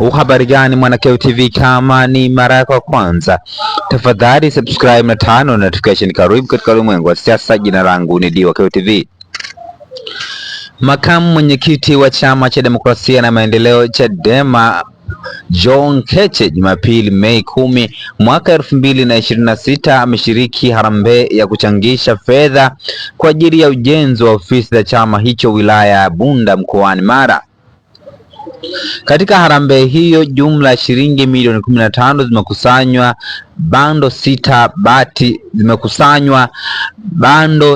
Habari gani mwana KOTV, kama ni mara yako ya kwanza tafadhali subscribe na turn on notification. Karibu katika ulimwengu wa siasa. Jina langu ni Diwa KOTV. Makamu mwenyekiti wa chama cha demokrasia na maendeleo Chadema John Heche Jumapili Mei 10 mwaka 2026 ameshiriki harambee ya kuchangisha fedha kwa ajili ya ujenzi wa ofisi za chama hicho wilaya ya Bunda mkoani Mara. Katika harambee hiyo jumla ya shilingi milioni 15 zimekusanywa. Bando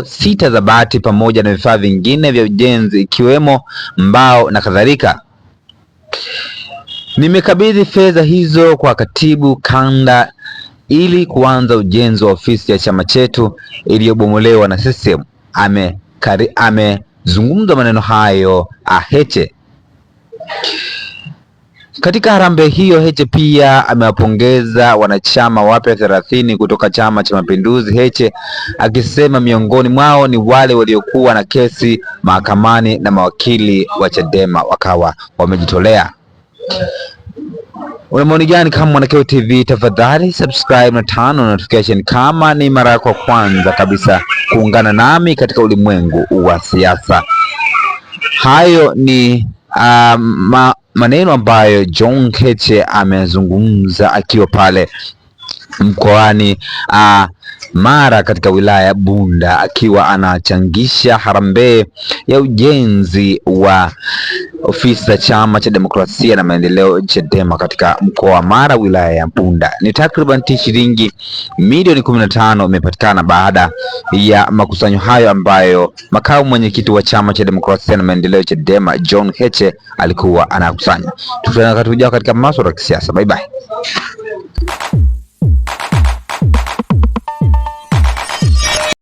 sita za bati pamoja na vifaa vingine vya ujenzi ikiwemo mbao na kadhalika. Nimekabidhi fedha hizo kwa katibu kanda ili kuanza ujenzi wa ofisi ya chama chetu iliyobomolewa na CCM. Amezungumza maneno hayo Heche. Katika harambee hiyo Heche pia amewapongeza wanachama wapya 30 kutoka Chama cha Mapinduzi. Heche akisema miongoni mwao ni wale waliokuwa na kesi mahakamani na mawakili wa Chadema wakawa wamejitolea. Una maoni gani kama mwana KOTV? Tafadhali subscribe na turn on notification kama ni mara yako ya kwanza kabisa kuungana nami katika ulimwengu wa siasa. Hayo ni maneno ambayo John Heche amezungumza akiwa pale mkoani Mara katika wilaya ya Bunda, akiwa anachangisha harambee ya ujenzi wa ofisi za chama cha demokrasia na maendeleo Chadema katika mkoa wa Mara wilaya ya Bunda. Ni takriban shilingi milioni 15 imepatikana baada ya makusanyo hayo ambayo makamu mwenyekiti wa chama cha demokrasia na maendeleo Chadema John Heche alikuwa anakusanya. Tukutane katika masuala ya kisiasa. Bye bye.